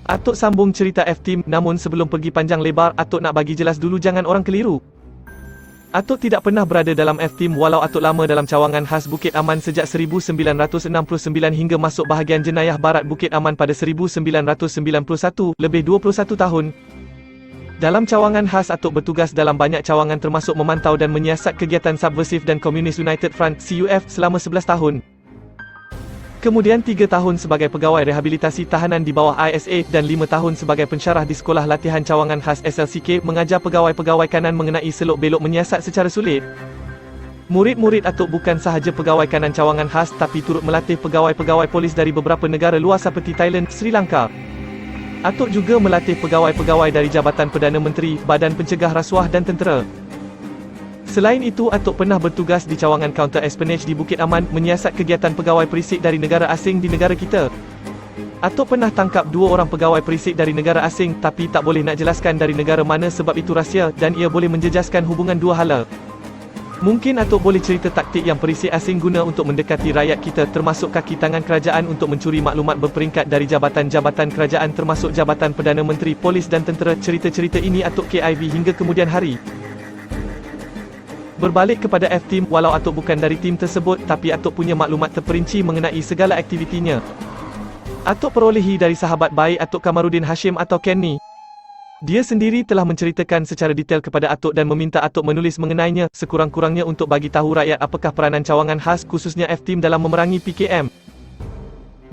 Atuk sambung cerita F-Team, namun sebelum pergi panjang lebar, Atuk nak bagi jelas dulu jangan orang keliru. Atuk tidak pernah berada dalam F-Team walau Atuk lama dalam cawangan khas Bukit Aman sejak 1969 hingga masuk bahagian jenayah barat Bukit Aman pada 1991, lebih 21 tahun. Dalam cawangan khas, Atuk bertugas dalam banyak cawangan termasuk memantau dan menyiasat kegiatan subversif dan Communist United Front (CUF) selama 11 tahun. Kemudian 3 tahun sebagai pegawai rehabilitasi tahanan di bawah ISA dan 5 tahun sebagai pensyarah di Sekolah Latihan Cawangan Khas SLCK mengajar pegawai-pegawai kanan mengenai selok-belok menyiasat secara sulit. Murid-murid Atuk bukan sahaja pegawai kanan cawangan khas tapi turut melatih pegawai-pegawai polis dari beberapa negara luar seperti Thailand, Sri Lanka. Atuk juga melatih pegawai-pegawai dari Jabatan Perdana Menteri, Badan Pencegah Rasuah dan Tentera. Selain itu, Atuk pernah bertugas di cawangan counter espionage di Bukit Aman, menyiasat kegiatan pegawai perisik dari negara asing di negara kita. Atuk pernah tangkap 2 orang pegawai perisik dari negara asing, tapi tak boleh nak jelaskan dari negara mana sebab itu rahsia dan ia boleh menjejaskan hubungan dua hala. Mungkin Atuk boleh cerita taktik yang perisik asing guna untuk mendekati rakyat kita, termasuk kaki tangan kerajaan untuk mencuri maklumat berperingkat dari jabatan-jabatan kerajaan termasuk Jabatan Perdana Menteri, Polis dan Tentera. Cerita-cerita ini Atuk KIV hingga kemudian hari. Berbalik kepada F-Team, walau Atuk bukan dari tim tersebut, tapi Atuk punya maklumat terperinci mengenai segala aktivitinya. Atuk perolehi dari sahabat baik Atuk Kamarudin Hashim atau Kenny. Dia sendiri telah menceritakan secara detail kepada Atuk dan meminta Atuk menulis mengenainya, sekurang-kurangnya untuk bagi tahu rakyat apakah peranan cawangan khas khususnya F-Team dalam memerangi PKM.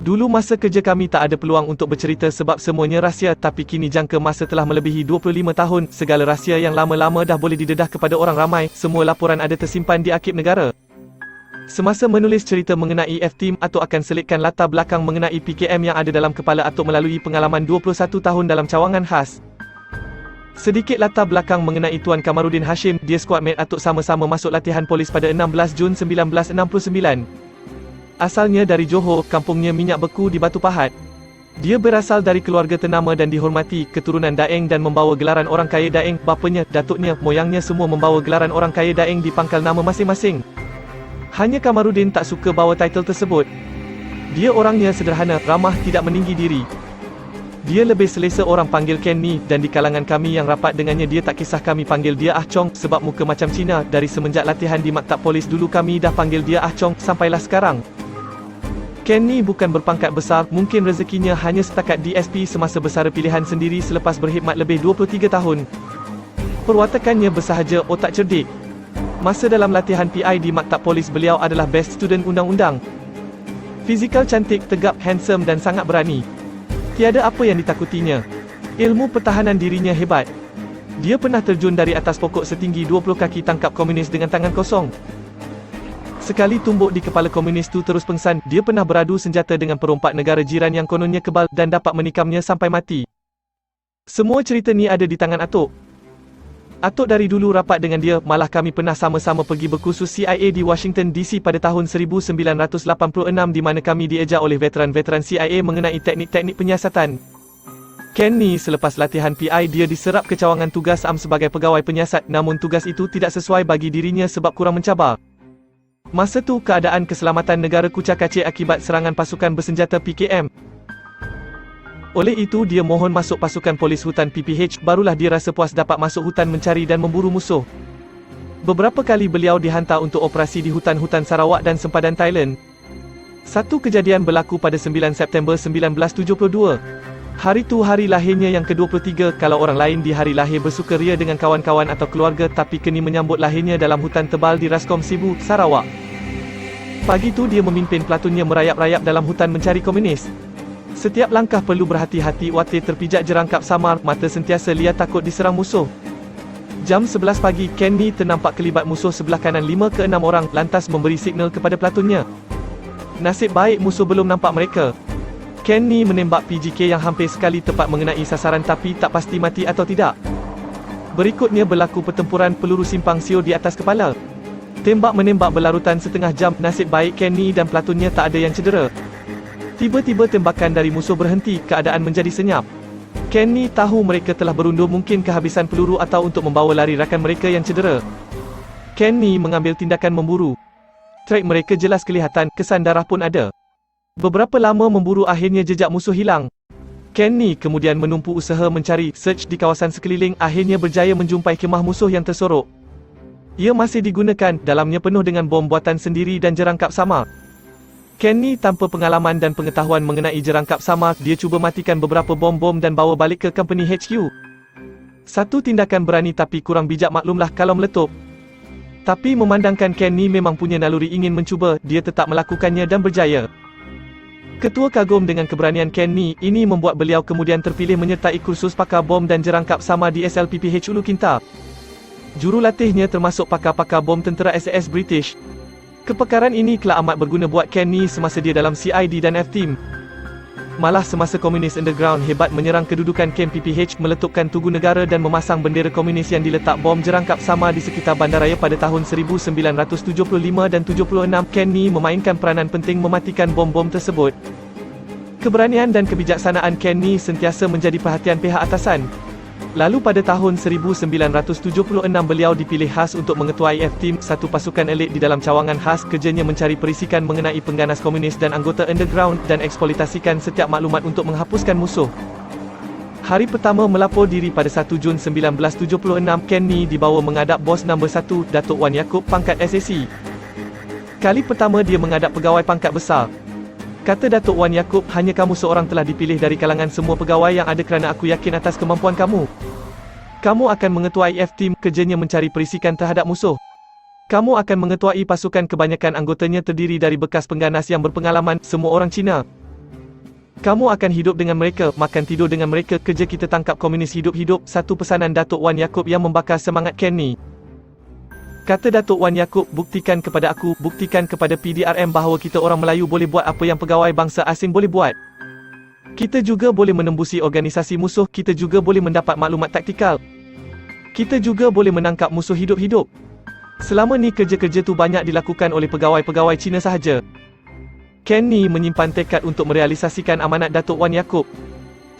Dulu masa kerja kami tak ada peluang untuk bercerita sebab semuanya rahsia, tapi kini jangka masa telah melebihi 25 tahun, segala rahsia yang lama-lama dah boleh didedah kepada orang ramai, semua laporan ada tersimpan di arsip negara. Semasa menulis cerita mengenai F-Team, Atuk akan selitkan latar belakang mengenai PKM yang ada dalam kepala Atuk melalui pengalaman 21 tahun dalam cawangan khas. Sedikit latar belakang mengenai Tuan Kamarudin Hashim, dia squadmate Atuk sama-sama masuk latihan polis pada 16 Jun 1969. Asalnya dari Johor, kampungnya Minyak Beku di Batu Pahat. Dia berasal dari keluarga ternama dan dihormati, keturunan Daeng dan membawa gelaran orang kaya Daeng. Bapanya, datuknya, moyangnya semua membawa gelaran orang kaya Daeng di pangkal nama masing-masing. Hanya Kamarudin tak suka bawa title tersebut. Dia orangnya sederhana, ramah, tidak meninggi diri. Dia lebih selesa orang panggil Kenny, dan di kalangan kami yang rapat dengannya dia tak kisah kami panggil dia Ah Chong, sebab muka macam Cina. Dari semenjak latihan di Maktab Polis dulu kami dah panggil dia Ah Chong, sampailah sekarang. Kenny bukan berpangkat besar, mungkin rezekinya hanya setakat DSP semasa bersara pilihan sendiri selepas berkhidmat lebih 23 tahun. Perwatakannya bersahaja, otak cerdik. Masa dalam latihan PI di Maktab Polis beliau adalah best student undang-undang. Fizikal cantik, tegap, handsome dan sangat berani. Tiada apa yang ditakutinya. Ilmu pertahanan dirinya hebat. Dia pernah terjun dari atas pokok setinggi 20 kaki tangkap komunis dengan tangan kosong. Sekali tumbuk di kepala komunis tu terus pengsan, dia pernah beradu senjata dengan perompak negara jiran yang kononnya kebal dan dapat menikamnya sampai mati. Semua cerita ni ada di tangan Atuk. Atuk dari dulu rapat dengan dia, malah kami pernah sama-sama pergi berkursus CIA di Washington DC pada tahun 1986 di mana kami diajar oleh veteran-veteran CIA mengenai teknik-teknik penyiasatan. Kenny selepas latihan PI dia diserap ke cawangan tugas AM sebagai pegawai penyiasat, namun tugas itu tidak sesuai bagi dirinya sebab kurang mencabar. Masa tu keadaan keselamatan negara kucak-kacir akibat serangan pasukan bersenjata PKM. Oleh itu dia mohon masuk pasukan polis hutan PPH, barulah dia rasa puas dapat masuk hutan mencari dan memburu musuh. Beberapa kali beliau dihantar untuk operasi di hutan-hutan Sarawak dan sempadan Thailand. Satu kejadian berlaku pada 9 September 1972. Hari tu hari lahirnya yang ke-23, kalau orang lain di hari lahir bersukaria dengan kawan-kawan atau keluarga, tapi Kenny menyambut lahirnya dalam hutan tebal di Raskom Sibu, Sarawak. Pagi tu dia memimpin platunnya merayap-rayap dalam hutan mencari komunis. Setiap langkah perlu berhati-hati, watir terpijak jerangkap samar, mata sentiasa liar takut diserang musuh. Jam 11 pagi, Kenny ternampak kelibat musuh sebelah kanan 5 ke 6 orang, lantas memberi signal kepada platunnya. Nasib baik musuh belum nampak mereka. Kenny menembak PGK yang hampir sekali tepat mengenai sasaran tapi tak pasti mati atau tidak. Berikutnya berlaku pertempuran peluru simpang siur di atas kepala. Tembak-menembak berlarutan setengah jam, nasib baik Kenny dan platunnya tak ada yang cedera. Tiba-tiba tembakan dari musuh berhenti, keadaan menjadi senyap. Kenny tahu mereka telah berundur, mungkin kehabisan peluru atau untuk membawa lari rakan mereka yang cedera. Kenny mengambil tindakan memburu. Trek mereka jelas kelihatan, kesan darah pun ada. Beberapa lama memburu akhirnya jejak musuh hilang. Kenny kemudian menumpu usaha mencari search di kawasan sekeliling, akhirnya berjaya menjumpai kemah musuh yang tersorok. Ia masih digunakan, dalamnya penuh dengan bom buatan sendiri dan jerangkap samar. Kenny tanpa pengalaman dan pengetahuan mengenai jerangkap samar, dia cuba matikan beberapa bom-bom dan bawa balik ke company HQ. Satu tindakan berani tapi kurang bijak, maklumlah kalau meletup. Tapi memandangkan Kenny memang punya naluri ingin mencuba, dia tetap melakukannya dan berjaya. Ketua kagum dengan keberanian Kenny, ini membuat beliau kemudian terpilih menyertai kursus pakar bom dan jerangkap samar di SLPPH Ulu Kinta. Jurulatihnya termasuk pakar-pakar bom tentera SAS British. Kepakaran ini kelak amat berguna buat Kenny semasa dia dalam CID dan F-Team. Malah semasa Komunis Underground hebat menyerang kedudukan kem PPH, meletupkan tugu negara dan memasang bendera komunis yang diletak bom jerangkap samar di sekitar bandaraya pada tahun 1975 dan 76, Kenny memainkan peranan penting mematikan bom-bom tersebut. Keberanian dan kebijaksanaan Kenny sentiasa menjadi perhatian pihak atasan. Lalu pada tahun 1976 beliau dipilih khas untuk mengetuai F-Team, satu pasukan elit di dalam cawangan khas. Kerjanya mencari perisikan mengenai pengganas komunis dan anggota underground dan eksploitasikan setiap maklumat untuk menghapuskan musuh. Hari pertama melapor diri pada 1 Jun 1976, Kenny dibawa menghadap bos nombor 1, Datuk Wan Yaakob, pangkat SAC. Kali pertama dia menghadap pegawai pangkat besar. Kata Datuk Wan Yaakob, hanya kamu seorang telah dipilih dari kalangan semua pegawai yang ada kerana aku yakin atas kemampuan kamu. Kamu akan mengetuai F-Team, kerjanya mencari perisikan terhadap musuh. Kamu akan mengetuai pasukan, kebanyakan anggotanya terdiri dari bekas pengganas yang berpengalaman, semua orang Cina. Kamu akan hidup dengan mereka, makan tidur dengan mereka, kerja kita tangkap komunis hidup-hidup. Satu pesanan Datuk Wan Yaakob yang membakar semangat Kenny. Kata Datuk Wan Yaakob, buktikan kepada aku, buktikan kepada PDRM bahawa kita orang Melayu boleh buat apa yang pegawai bangsa asing boleh buat. Kita juga boleh menembusi organisasi musuh, kita juga boleh mendapat maklumat taktikal. Kita juga boleh menangkap musuh hidup-hidup. Selama ni kerja-kerja tu banyak dilakukan oleh pegawai-pegawai Cina sahaja. Kenny menyimpan tekad untuk merealisasikan amanat Datuk Wan Yaakob.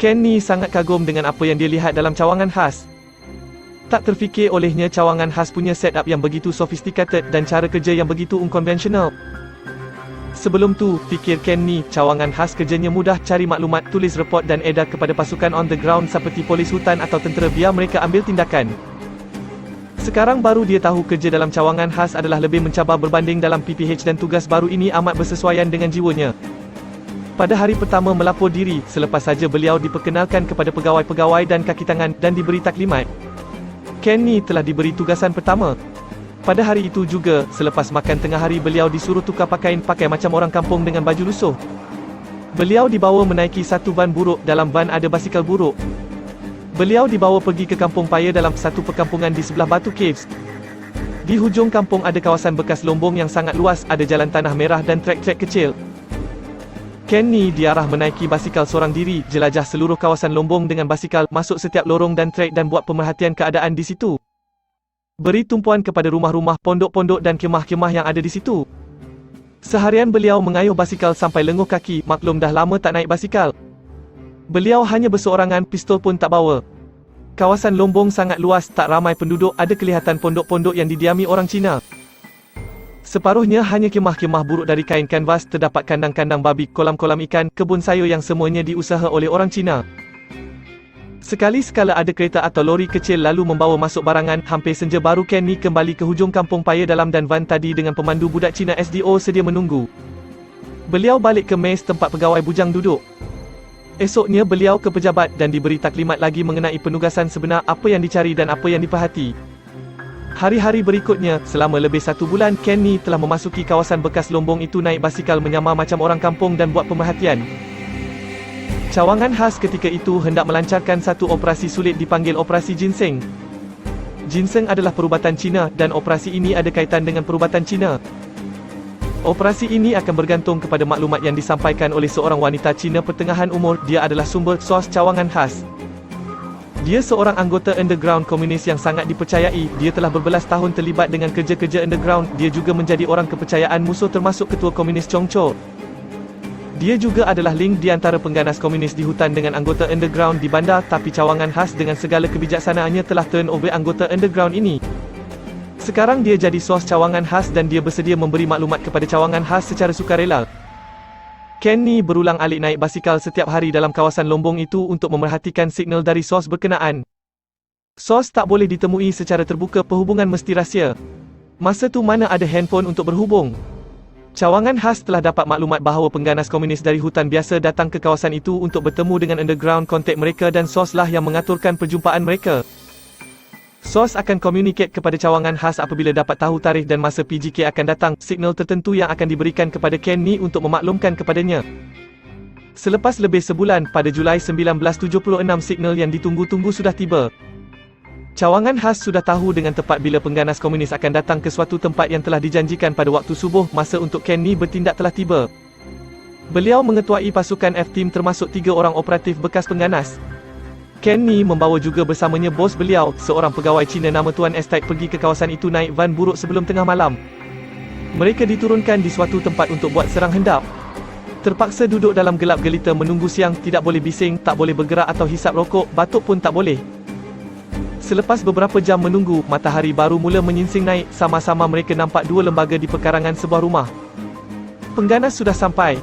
Kenny sangat kagum dengan apa yang dia lihat dalam cawangan khas. Tak terfikir olehnya cawangan khas punya setup yang begitu sophisticated dan cara kerja yang begitu unkonvensional. Sebelum tu, fikir Kenny, cawangan khas kerjanya mudah, cari maklumat, tulis report dan edar kepada pasukan on the ground seperti polis hutan atau tentera biar mereka ambil tindakan. Sekarang baru dia tahu kerja dalam cawangan khas adalah lebih mencabar berbanding dalam PPH dan tugas baru ini amat bersesuaian dengan jiwanya. Pada hari pertama melapor diri, selepas saja beliau diperkenalkan kepada pegawai-pegawai dan kaki tangan dan diberi taklimat, Kenny telah diberi tugasan pertama. Pada hari itu juga, selepas makan tengah hari beliau disuruh tukar pakaian, pakai macam orang kampung dengan baju lusuh. Beliau dibawa menaiki satu van buruk, dalam van ada basikal buruk. Beliau dibawa pergi ke Kampung Paya dalam satu perkampungan di sebelah Batu Caves. Di hujung kampung ada kawasan bekas lombong yang sangat luas, ada jalan tanah merah dan trek-trek kecil. Kenny diarah menaiki basikal seorang diri, jelajah seluruh kawasan lombong dengan basikal, masuk setiap lorong dan trek dan buat pemerhatian keadaan di situ. Beri tumpuan kepada rumah-rumah, pondok-pondok dan kemah-kemah yang ada di situ. Seharian beliau mengayuh basikal sampai lenguh kaki, maklum dah lama tak naik basikal. Beliau hanya berseorangan, pistol pun tak bawa. Kawasan lombong sangat luas, tak ramai penduduk, ada kelihatan pondok-pondok yang didiami orang Cina. Separuhnya hanya kemah-kemah buruk dari kain kanvas, terdapat kandang-kandang babi, kolam-kolam ikan, kebun sayur yang semuanya diusaha oleh orang Cina. Sekali-sekala ada kereta atau lori kecil lalu membawa masuk barangan. Hampir senja baru Kenny kembali ke hujung Kampung Paya dalam dan van tadi dengan pemandu budak Cina SDO sedia menunggu. Beliau balik ke mes tempat pegawai bujang duduk. Esoknya beliau ke pejabat dan diberi taklimat lagi mengenai penugasan sebenar, apa yang dicari dan apa yang diperhati. Hari-hari berikutnya, selama lebih 1 bulan, Kenny telah memasuki kawasan bekas lombong itu naik basikal menyamar macam orang kampung dan buat pemerhatian. Cawangan khas ketika itu hendak melancarkan satu operasi sulit dipanggil Operasi Ginseng. Ginseng adalah perubatan Cina dan operasi ini ada kaitan dengan perubatan Cina. Operasi ini akan bergantung kepada maklumat yang disampaikan oleh seorang wanita Cina pertengahan umur. Dia adalah sumber sos cawangan khas. Dia seorang anggota underground komunis yang sangat dipercayai. Dia telah berbelas tahun terlibat dengan kerja-kerja underground. Dia juga menjadi orang kepercayaan musuh termasuk ketua komunis Chong Cho. Dia juga adalah link di antara pengganas komunis di hutan dengan anggota underground di bandar. Tapi cawangan khas dengan segala kebijaksanaannya telah turn over anggota underground ini. Sekarang dia jadi sos cawangan khas dan dia bersedia memberi maklumat kepada cawangan khas secara sukarela. Kenny berulang-alik naik basikal setiap hari dalam kawasan lombong itu untuk memerhatikan signal dari sos berkenaan. Sos tak boleh ditemui secara terbuka, perhubungan mesti rahsia. Masa tu mana ada handphone untuk berhubung. Cawangan khas telah dapat maklumat bahawa pengganas komunis dari hutan biasa datang ke kawasan itu untuk bertemu dengan underground kontak mereka dan sos lah yang mengaturkan perjumpaan mereka. Sos akan komunikate kepada cawangan khas apabila dapat tahu tarikh dan masa PGK akan datang, signal tertentu yang akan diberikan kepada Kenny untuk memaklumkan kepadanya. Selepas lebih sebulan, pada Julai 1976 signal yang ditunggu-tunggu sudah tiba. Cawangan khas sudah tahu dengan tepat bila pengganas komunis akan datang ke suatu tempat yang telah dijanjikan pada waktu subuh. Masa untuk Kenny bertindak telah tiba. Beliau mengetuai pasukan F-Team termasuk 3 orang operatif bekas pengganas. Kenny membawa juga bersamanya bos beliau, seorang pegawai Cina nama Tuan Estate, pergi ke kawasan itu naik van buruk sebelum tengah malam. Mereka diturunkan di suatu tempat untuk buat serang hendap. Terpaksa duduk dalam gelap gelita menunggu siang, tidak boleh bising, tak boleh bergerak atau hisap rokok, batuk pun tak boleh. Selepas beberapa jam menunggu, matahari baru mula menyingsing naik, sama-sama mereka nampak 2 lembaga di perkarangan sebuah rumah. Pengganas sudah sampai.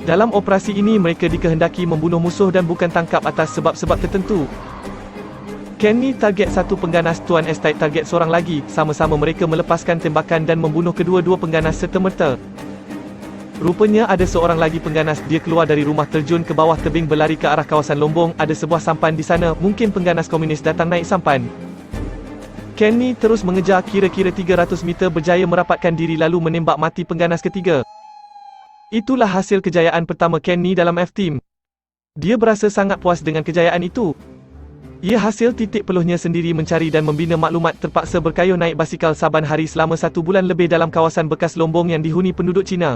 Dalam operasi ini mereka dikehendaki membunuh musuh dan bukan tangkap atas sebab-sebab tertentu. Kenny target satu pengganas, Tuan Estate target seorang lagi, sama-sama mereka melepaskan tembakan dan membunuh kedua-dua pengganas serta-merta. Rupanya ada seorang lagi pengganas, dia keluar dari rumah terjun ke bawah tebing berlari ke arah kawasan lombong, ada sebuah sampan di sana, mungkin pengganas komunis datang naik sampan. Kenny terus mengejar kira-kira 300 meter berjaya merapatkan diri lalu menembak mati pengganas ketiga. Itulah hasil kejayaan pertama Kenny dalam F-Team. Dia berasa sangat puas dengan kejayaan itu. Ia hasil titik peluhnya sendiri mencari dan membina maklumat, terpaksa berkayuh naik basikal saban hari selama 1 bulan lebih dalam kawasan bekas lombong yang dihuni penduduk Cina.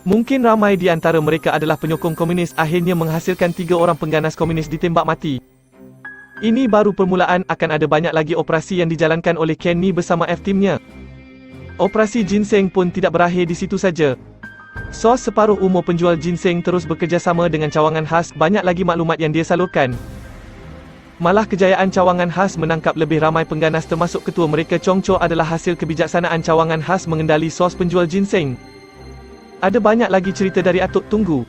Mungkin ramai di antara mereka adalah penyokong komunis, akhirnya menghasilkan 3 orang pengganas komunis ditembak mati. Ini baru permulaan, akan ada banyak lagi operasi yang dijalankan oleh Kenny bersama F-Teamnya. Operasi ginseng pun tidak berakhir di situ saja. Sos separuh umur penjual ginseng terus bekerjasama dengan cawangan khas, banyak lagi maklumat yang dia salurkan. Malah kejayaan cawangan khas menangkap lebih ramai pengganas termasuk ketua mereka Chong Cho adalah hasil kebijaksanaan cawangan khas mengendali sos penjual ginseng. Ada banyak lagi cerita dari Atuk, tunggu.